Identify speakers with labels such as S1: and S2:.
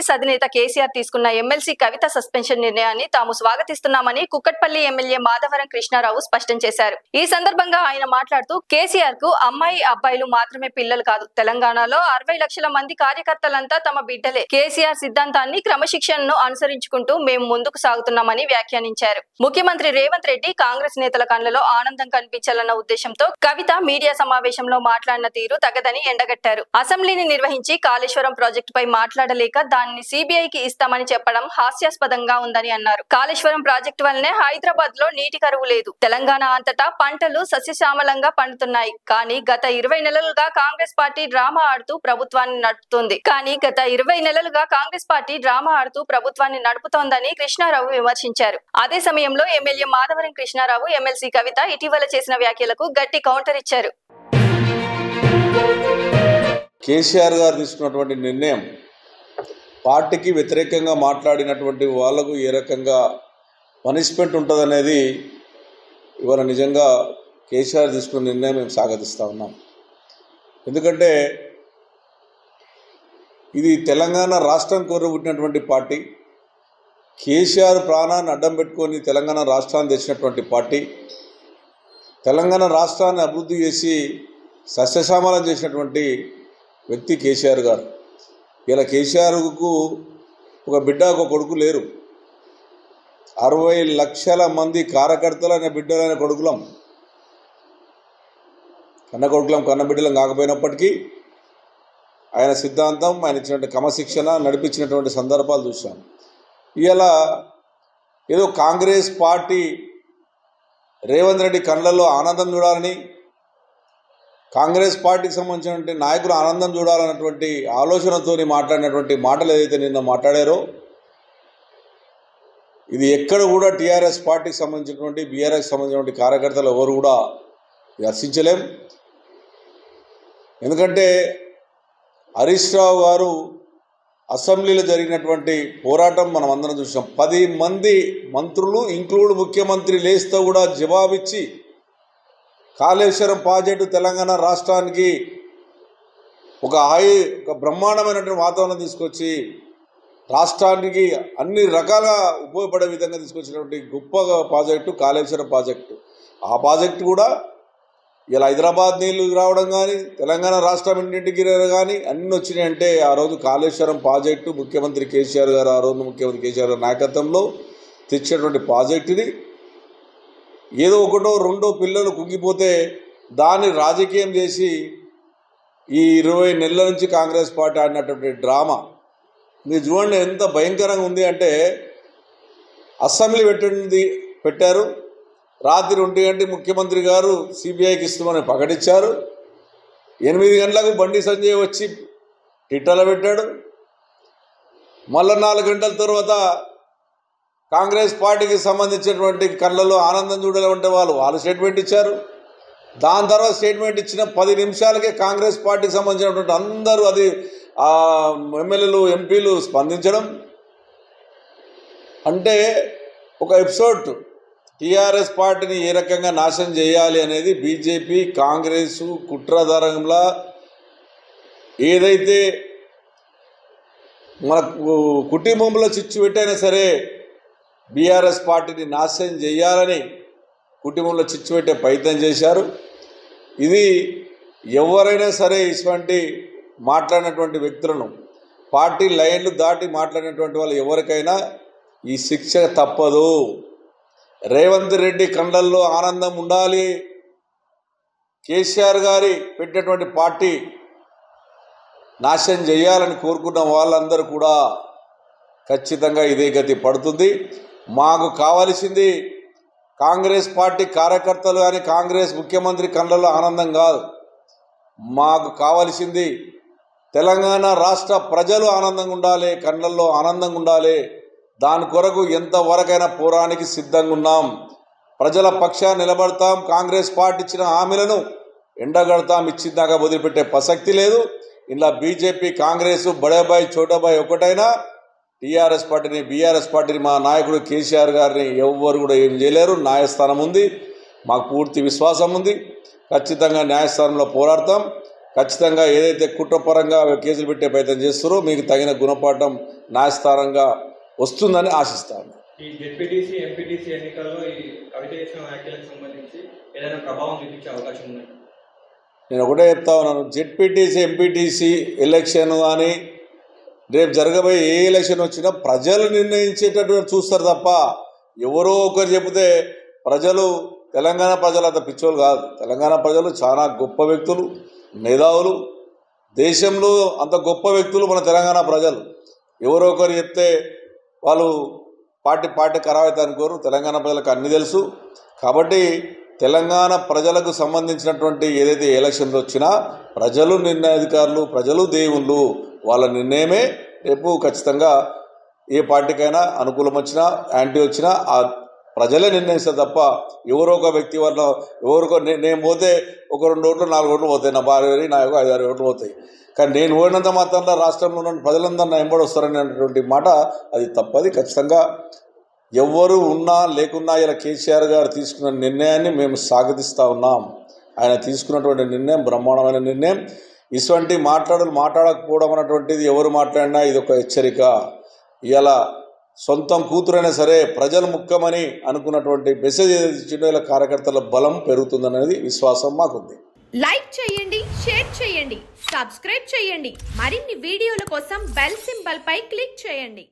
S1: కాంగ్రెస్ అధినేత కేసీఆర్ తీసుకున్న ఎమ్మెల్సీ కవిత సస్పెన్షన్ నిర్ణయాన్ని తాము స్వాగతిస్తున్నామని కుక్కట్పల్లి ఎమ్మెల్యే మాధవరం కృష్ణారావు స్పష్టం చేశారు. ఈ సందర్భంగా ఆయన మాట్లాడుతూ కేసీఆర్ కు అమ్మాయి అబ్బాయిలు మాత్రమే పిల్లలు కాదు, తెలంగాణలో 60 లక్షల మంది కార్యకర్తలంతా తమ బిడ్డలే. కేసీఆర్ సిద్ధాంతాన్ని క్రమశిక్షణను అనుసరించుకుంటూ మేము ముందుకు సాగుతున్నామని వ్యాఖ్యానించారు. ముఖ్యమంత్రి రేవంత్ రెడ్డి కాంగ్రెస్ నేతల కళ్ళలో ఆనందం కనిపించాలన్న ఉద్దేశంతో కవిత మీడియా సమావేశంలో మాట్లాడిన తీరు తగదని ఎండగట్టారు. అసెంబ్లీని నిర్వహించి కాళేశ్వరం ప్రాజెక్టుపై మాట్లాడలేక దాన్ని సిబిఐకి ఇస్తామని చెప్పడం హాస్యాస్పదంగా ఉందని అన్నారు. కాళేశ్వరం ప్రాజెక్టు వల్లనే హైదరాబాద్ లో నీటి కరువు లేదు. తెలంగాణ అంతటా పంటలు సస్యశ్యామలంగా పండుతున్నాయి. కానీ గత 20 నెలలుగా కాంగ్రెస్ పార్టీ డ్రామా ఆడుతూ ప్రభుత్వాన్ని నడుపుతోందని కృష్ణారావు విమర్శించారు. అదే సమయంలో ఎమ్మెల్యే మాధవరం కృష్ణారావు ఎమ్మెల్సీ కవిత ఇటీవల చేసిన వ్యాఖ్యలకు గట్టి కౌంటర్ ఇచ్చారు.
S2: కేసీఆర్ గారు తీసుకున్నటువంటి నిర్ణయం పార్టీకి వ్యతిరేకంగా మాట్లాడినటువంటి వాళ్లకు ఏ రకంగా పనిష్మెంట్ ఉంటుందనేది ఇవాళ నిజంగా కేసీఆర్ తీసుకున్న నిర్ణయం మేము స్వాగతిస్తూ ఉన్నాం. ఎందుకంటే ఇది తెలంగాణ రాష్ట్రం కోరబుట్టినటువంటి పార్టీ, కేసీఆర్ ప్రాణాన్ని అడ్డం పెట్టుకొని తెలంగాణ రాష్ట్రాన్ని తెచ్చినటువంటి పార్టీ, తెలంగాణ రాష్ట్రాన్ని అభివృద్ధి చేసి సస్యశ్యామలం చేసినటువంటి వ్యక్తి కేసీఆర్ గారు. ఇలా కేసీఆర్కు ఒక బిడ్డ ఒక కొడుకు లేరు. 60 లక్షల మంది కార్యకర్తలైన బిడ్డలైన కొడుకులం, కన్న బిడ్డలం కాకపోయినప్పటికీ ఆయన సిద్ధాంతం, ఆయన ఇచ్చినటువంటి క్రమశిక్షణ నడిపించినటువంటి సందర్భాలు చూసాం. ఇలా ఏదో కాంగ్రెస్ పార్టీ రేవంత్ రెడ్డి కళ్ళల్లో ఆనందం చూడాలని, కాంగ్రెస్ పార్టీకి సంబంధించినటువంటి నాయకులు ఆనందం చూడాలన్నటువంటి ఆలోచనతో మాట్లాడినటువంటి మాటలు ఏదైతే నిన్న మాట్లాడారో ఇది ఎక్కడ కూడా టీఆర్ఎస్ పార్టీకి సంబంధించినటువంటి బీఆర్ఎస్ సంబంధించినటువంటి కార్యకర్తలు ఎవరు కూడా హర్షించలేం. ఎందుకంటే హరీష్ రావు గారు అసెంబ్లీలో జరిగినటువంటి పోరాటం మనం అందరం చూసాం. 10 మంది మంత్రులు ఇంక్లూడ్ ముఖ్యమంత్రి లేస్తూ కూడా జవాబిచ్చి కాళేశ్వరం ప్రాజెక్టు తెలంగాణ రాష్ట్రానికి ఒక బ్రహ్మాండమైనటువంటి వాతావరణం తీసుకొచ్చి రాష్ట్రానికి అన్ని రకాలుగా ఉపయోగపడే విధంగా తీసుకొచ్చినటువంటి గొప్ప ప్రాజెక్టు కాళేశ్వరం ప్రాజెక్టు. ఆ ప్రాజెక్టు కూడా ఇలా హైదరాబాద్ నీళ్లు రావడం కానీ, తెలంగాణ రాష్ట్రం ఇంటింటికి కానీ అన్నీ వచ్చినాయంటే ఆ రోజు కాళేశ్వరం ప్రాజెక్టు ముఖ్యమంత్రి కేసీఆర్ గారు, ఆ రోజు ముఖ్యమంత్రి కేసీఆర్ గారి నాయకత్వంలో తెచ్చినటువంటి ప్రాజెక్టుని ఏదో ఒకటో రెండో పిల్లలు కుంగిపోతే దాన్ని రాజకీయం చేసి ఈ 20 నెలల నుంచి కాంగ్రెస్ పార్టీ ఆడినటువంటి డ్రామా మీరు చూడండి ఎంత భయంకరంగా ఉంది అంటే, అసెంబ్లీ పెట్టారు, రాత్రి 1 గంటకి ముఖ్యమంత్రి గారు సిబిఐకి ఇస్తామని ప్రకటించారు. 8 గంటలకు బండి సంజయ్ వచ్చి ట్విట్టర్లో పెట్టాడు. మళ్ళీ 4 గంటల తర్వాత కాంగ్రెస్ పార్టీకి సంబంధించినటువంటి కళ్ళలో ఆనందం చూడాలంటే వాళ్ళు స్టేట్మెంట్ ఇచ్చారు. దాని తర్వాత స్టేట్మెంట్ ఇచ్చిన 10 నిమిషాలకే కాంగ్రెస్ పార్టీకి సంబంధించినటువంటి అందరూ అది ఎమ్మెల్యేలు ఎంపీలు స్పందించడం అంటే ఒక ఎపిసోడ్ టీఆర్ఎస్ పార్టీని ఏ రకంగా నాశనం చేయాలి అనేది బీజేపీ కాంగ్రెసు కుట్రధారంలా ఏదైతే మన కుటుంబంలో చిచ్చు పెట్టైనా సరే బీఆర్ఎస్ పార్టీని నాశనం చేయాలని కుటుంబంలో చిచ్చు పెట్టే ప్రయత్నం చేశారు. ఇది ఎవరైనా సరే ఇటువంటి మాట్లాడినటువంటి వ్యక్తులను, పార్టీ లైన్లు దాటి మాట్లాడినటువంటి వాళ్ళు ఎవరికైనా ఈ శిక్ష తప్పదు. రేవంత్ రెడ్డి కండల్లో ఆనందం ఉండాలి. కేసీఆర్ గారి పెట్టినటువంటి పార్టీ నాశనం చేయాలని కోరుకున్న వాళ్ళందరూ కూడా ఖచ్చితంగా ఇదే గతి పడుతుంది. మాకు కావలసింది కాంగ్రెస్ పార్టీ కార్యకర్తలు కానీ కాంగ్రెస్ ముఖ్యమంత్రి కళ్ళల్లో ఆనందం కాదు. మాకు కావలసింది తెలంగాణ రాష్ట్ర ప్రజలు ఆనందంగా ఉండాలి, కళ్ళల్లో ఆనందంగా ఉండాలి. దాని కొరకు ఎంతవరకైనా పోరానికి సిద్ధంగా ఉన్నాం. ప్రజల పక్షాన్ని నిలబడతాం. కాంగ్రెస్ పార్టీ ఇచ్చిన హామీలను ఎండగడతాం. ఇచ్చిందాకా వదిలిపెట్టే ప్రసక్తి లేదు. ఇలా బీజేపీ కాంగ్రెస్ బడేబాయ్ చోటాబాయ్ ఒకటైనా టీఆర్ఎస్ పార్టీని బీఆర్ఎస్ పార్టీని మా నాయకుడు కేసీఆర్ గారిని ఎవ్వరు కూడా ఏం చేయలేరు. న్యాయస్థానం ఉంది, మాకు పూర్తి విశ్వాసం ఉంది. ఖచ్చితంగా న్యాయస్థానంలో పోరాడతాం. ఖచ్చితంగా ఏదైతే కుట్రపరంగా కేసులు పెట్టే ప్రయత్నం చేస్తారో మీకు తగిన గుణపాఠం న్యాయస్థానంగా వస్తుందని ఆశిస్తాను.
S3: ఈ జెడ్పీటీసీ ఎంపీటీసీ ఎన్నికల్లో ఈ కవిత చేసిన వ్యాఖ్యలకు సంబంధించి ఏదైనా ప్రభావం చూపించే అవకాశం ఉంది?
S2: నేను ఒకటే చెప్తా ఉన్నాను, జెడ్పీటీసీ ఎంపీటీసీ ఎలక్షన్ కానీ రేపు జరగబోయే ఏ ఎలక్షన్ వచ్చినా ప్రజలు నిర్ణయించేటటువంటి చూస్తారు తప్ప ఎవరో ఒకరు చెబితే ప్రజలు, తెలంగాణ ప్రజలు అంత పిచ్చోళ్ళు కాదు. తెలంగాణ ప్రజలు చాలా గొప్ప వ్యక్తులు, మేధావులు. దేశంలో అంత గొప్ప వ్యక్తులు మన తెలంగాణ ప్రజలు. ఎవరో ఒకరు చెప్తే వాళ్ళు పార్టీ ఖరాబ్ అవుతుంది అనుకోరు. తెలంగాణ ప్రజలకు అన్నీ తెలుసు. కాబట్టి తెలంగాణ ప్రజలకు సంబంధించినటువంటి ఏదైతే ఎలక్షన్లు వచ్చినా ప్రజలు నిర్ణయాధికారులు, ప్రజలు దేవుళ్ళు. వాళ్ళ నిర్ణయమే రేపు ఖచ్చితంగా ఏ పార్టీకైనా అనుకూలం వచ్చినా యాంటీ వచ్చినా ఆ ప్రజలే నిర్ణయిస్తారు తప్ప ఎవరో ఒక వ్యక్తి వల్ల ఎవరికో నేను పోతే ఒక 2 ఓట్లు 4 ఓట్లు పోతాయి, నా భార్య నా 5-6 ఓట్లు పోతాయి. కానీ నేను ఓడినంత మాత్రంలో రాష్ట్రంలో ఉన్న ప్రజలందరూ నా ఎంబడి వస్తారని అనేటువంటి మాట అది తప్పది. ఖచ్చితంగా ఎవరు ఉన్నా లేకున్నా ఇలా కేసీఆర్ గారు తీసుకున్న నిర్ణయాన్ని మేము స్వాగతిస్తూ ఉన్నాం. ఆయన తీసుకున్నటువంటి నిర్ణయం బ్రహ్మాండమైన నిర్ణయం. ఇటువంటి మాట్లాడకపోవడం అన్నటువంటిది ఎవరు మాట్లాడినా ఇది ఒక హెచ్చరిక. ఇలా సొంతం కూతురైనా సరే ప్రజలు ముఖ్యమని అనుకున్నటువంటి మెసేజ్ ఇచ్చిన ఇలా కార్యకర్తల బలం పెరుగుతుందనేది విశ్వాసం మాకుంది.
S4: లైక్ చేయండి, షేర్ చేయండి, సబ్స్క్రైబ్ చేయండి. మరిన్ని వీడియోల కోసం బెల్ సింబల్ పై క్లిక్ చేయండి.